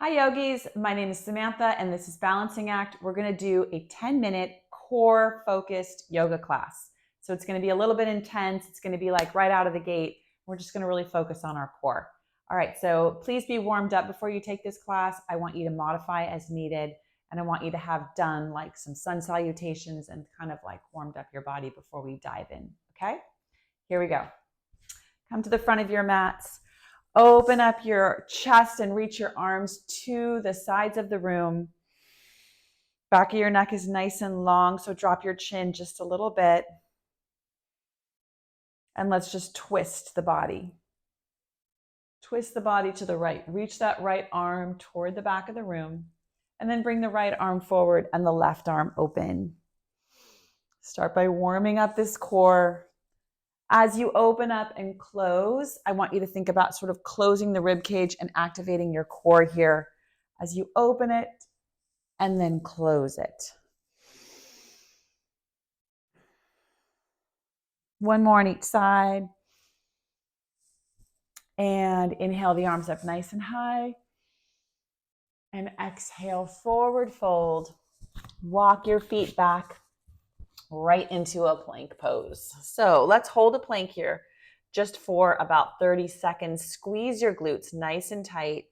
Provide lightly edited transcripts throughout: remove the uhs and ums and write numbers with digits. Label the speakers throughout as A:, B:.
A: Hi yogis, my name is Samantha and this is Balancing Act. We're going to do a 10-minute core focused yoga class. So it's going to be a little bit intense. It's going to be like right out of the gate. We're just going to really focus on our core. All right, so please be warmed up before you take this class. I want you to modify as needed, and I want you to have done like some sun salutations and kind of like warmed up your body before we dive in. Okay, here we go. Come to the front of your mats. Open up your chest and reach your arms to the sides of the room. Back of your neck is nice and long, so drop your chin just a little bit. And let's just twist the body. Twist the body to the right. Reach that right arm toward the back of the room. And then bring the right arm forward and the left arm open. Start by warming up this core. As you open up and close, I want you to think about sort of closing the rib cage and activating your core here as you open it and then close it. One more on each side. And inhale the arms up nice and high. And exhale, forward fold. Walk your feet back right into a plank pose. So let's hold a plank here just for about 30 seconds. Squeeze your glutes nice and tight.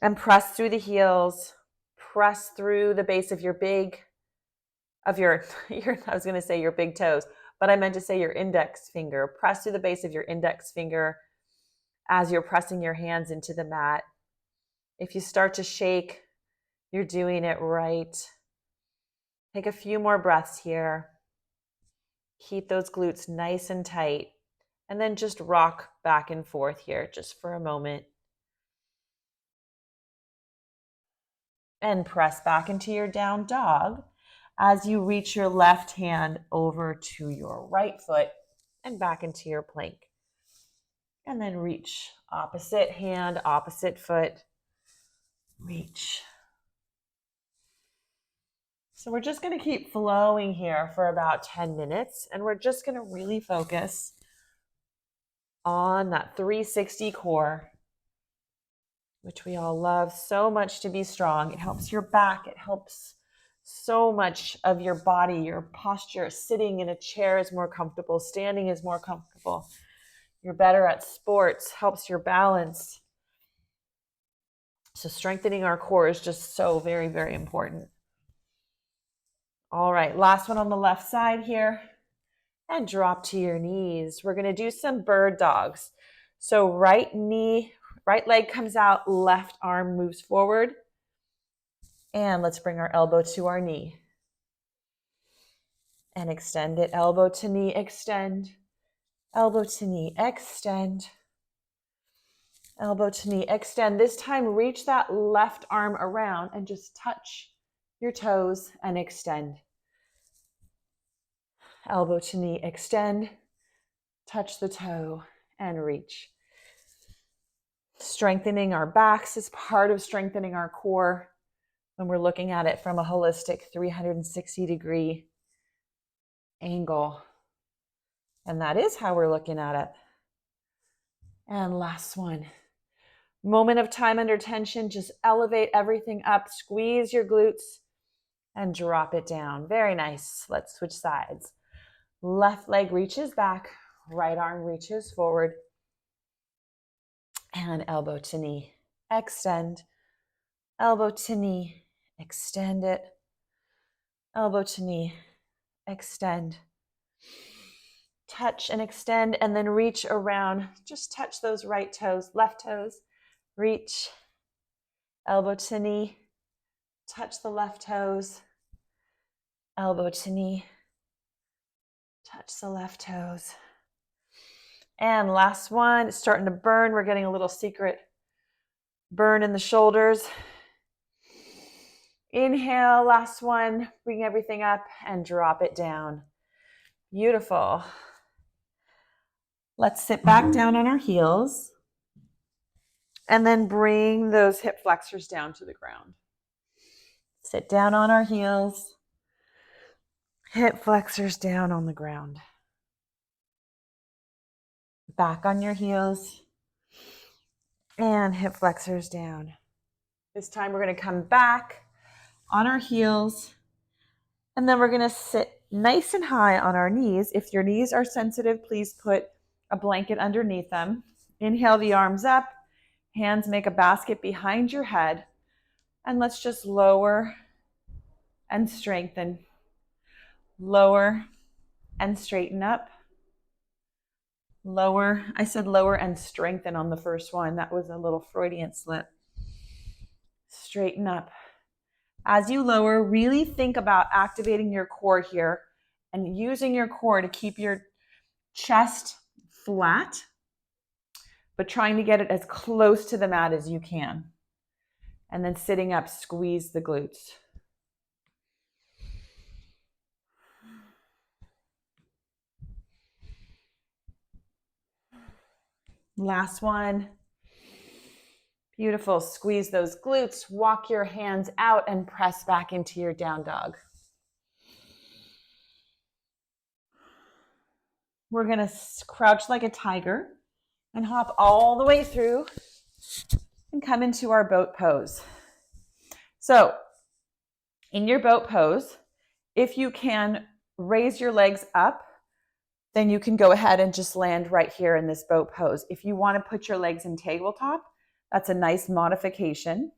A: And press through the heels. Press through the base of your big toes, but I meant to say your index finger. Press through the base of your index finger as you're pressing your hands into the mat. If you start to shake, you're doing it right. Take a few more breaths here. Keep those glutes nice and tight. And then just rock back and forth here just for a moment. And press back into your down dog as you reach your left hand over to your right foot and back into your plank. And then reach opposite hand, opposite foot, reach. So we're just going to keep flowing here for about 10 minutes, and we're just going to really focus on that 360 core, which we all love so much to be strong. It helps your back. It helps so much of your body, your posture. Sitting in a chair is more comfortable. Standing is more comfortable. You're better at sports, helps your balance. So strengthening our core is just so very, very important. All right, last one on the left side here. And drop to your knees. We're going to do some bird dogs. So right leg comes out, left arm moves forward. And let's bring our elbow to our knee. And extend it, elbow to knee, extend. Elbow to knee, extend. Elbow to knee, extend. This time, reach that left arm around and just touch your toes and extend. Elbow to knee, extend. Touch the toe and reach. Strengthening our backs is part of strengthening our core when we're looking at it from a holistic 360-degree angle. And that is how we're looking at it. And last one. Moment of time under tension, just elevate everything up, squeeze your glutes, and drop it down. Very nice. Let's switch sides. Left leg reaches back, right arm reaches forward, and elbow to knee. Extend, elbow to knee, extend it, elbow to knee, extend. Touch and extend, and then reach around. Just touch those right toes, left toes. Reach, elbow to knee, touch the left toes, elbow to knee, touch the left toes. And last one, it's starting to burn. We're getting a little secret burn in the shoulders. Inhale, last one, bring everything up and drop it down. Beautiful. Let's sit back down on our heels. And then bring those hip flexors down to the ground. Sit down on our heels. Hip flexors down on the ground. Back on your heels. And hip flexors down. This time we're going to come back on our heels, and then we're going to sit nice and high on our knees. If your knees are sensitive, please put a blanket underneath them. Inhale the arms up, hands make a basket behind your head, and let's just lower and strengthen. Lower and straighten up. Lower. I said lower and strengthen on the first one. That was a little Freudian slip. Straighten up. As you lower, really think about activating your core here and using your core to keep your chest flat, but trying to get it as close to the mat as you can. And then sitting up, squeeze the glutes. Last one. Beautiful. Squeeze those glutes, walk your hands out and press back into your down dog. We're going to crouch like a tiger and hop all the way through and come into our boat pose. So in your boat pose, if you can raise your legs up, then you can go ahead and just land right here in this boat pose. If you want to put your legs in tabletop, that's a nice modification.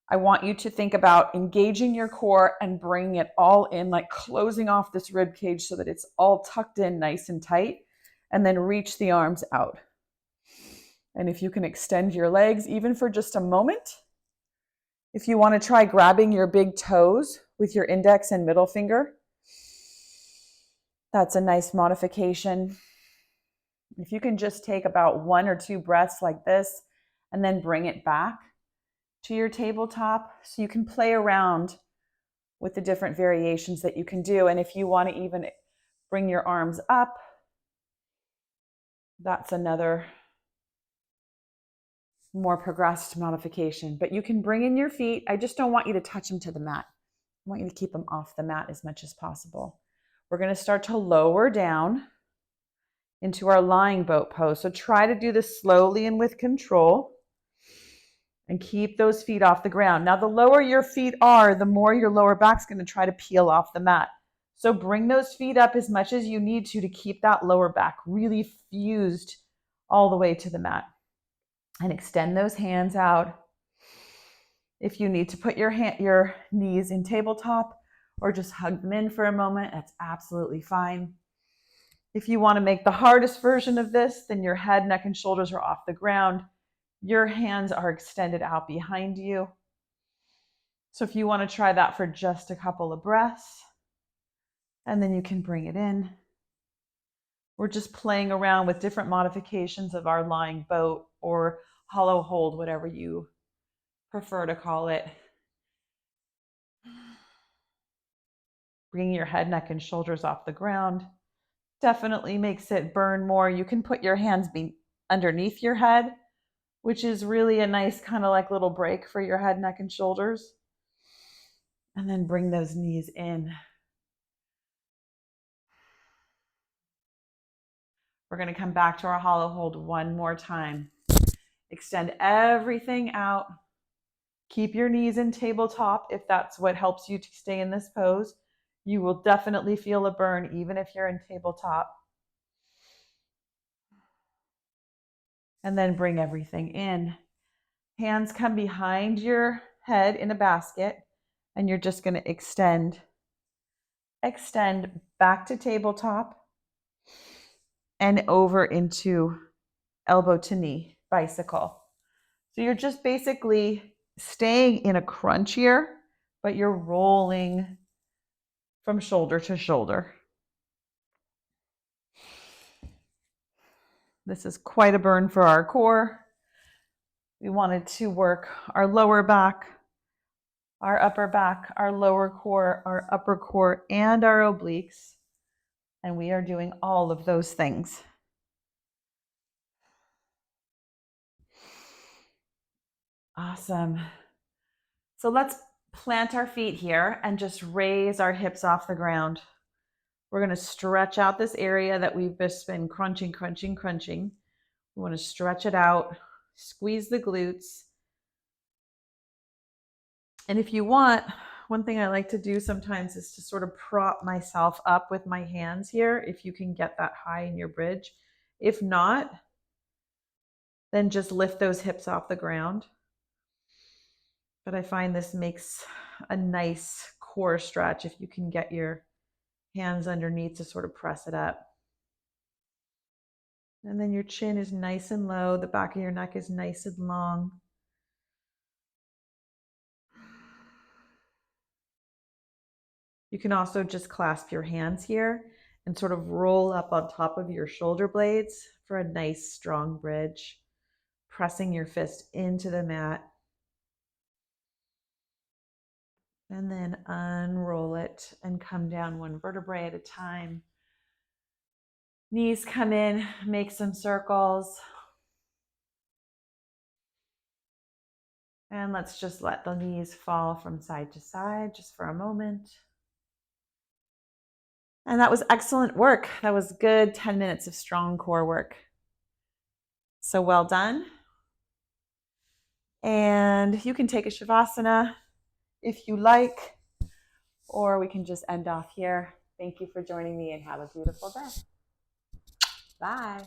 A: I want you to think about engaging your core and bringing it all in, like closing off this rib cage so that it's all tucked in nice and tight, and then reach the arms out. And if you can extend your legs even for just a moment, if you want to try grabbing your big toes with your index and middle finger, that's a nice modification. If you can just take about 1 or 2 breaths like this and then bring it back to your tabletop, so you can play around with the different variations that you can do. And if you want to even bring your arms up, that's another more progressed modification. But you can bring in your feet. I just don't want you to touch them to the mat. I want you to keep them off the mat as much as possible. We're going to start to lower down into our lying boat pose. So try to do this slowly and with control. And keep those feet off the ground. Now, the lower your feet are, the more your lower back's going to try to peel off the mat. So bring those feet up as much as you need to keep that lower back really fused all the way to the mat. And extend those hands out. If you need to put your knees in tabletop or just hug them in for a moment, that's absolutely fine. If you want to make the hardest version of this, then your head, neck, and shoulders are off the ground. Your hands are extended out behind you. So if you want to try that for just a couple of breaths, and then you can bring it in. We're just playing around with different modifications of our lying boat or hollow hold, whatever you prefer to call it. Bringing your head, neck, and shoulders off the ground definitely makes it burn more. You can put your hands underneath your head, which is really a nice kind of like little break for your head, neck, and shoulders. And then bring those knees in. We're going to come back to our hollow hold one more time. Extend everything out. Keep your knees in tabletop if that's what helps you to stay in this pose. You will definitely feel a burn even if you're in tabletop. And then bring everything in. Hands come behind your head in a basket, and you're just going to extend back to tabletop and over into elbow to knee bicycle. So you're just basically staying in a crunch here, but you're rolling from shoulder to shoulder. This is quite a burn for our core. We wanted to work our lower back, our upper back, our lower core, our upper core, and our obliques. And we are doing all of those things. Awesome. So let's plant our feet here and just raise our hips off the ground. We're going to stretch out this area that we've just been crunching. We want to stretch it out. Squeeze the glutes. And if you want, one thing I like to do sometimes is to sort of prop myself up with my hands here, if you can get that high in your bridge. If not, then just lift those hips off the ground. But I find this makes a nice core stretch if you can get your hands underneath to sort of press it up. And then your chin is nice and low. The back of your neck is nice and long. You can also just clasp your hands here and sort of roll up on top of your shoulder blades for a nice strong bridge, pressing your fist into the mat. And then unroll it and come down one vertebrae at a time. Knees come in, make some circles. And let's just let the knees fall from side to side just for a moment. And that was excellent work. That was good 10 minutes of strong core work. So well done. And you can take a Shavasana if you like, or we can just end off here. Thank you for joining me and have a beautiful day. Bye.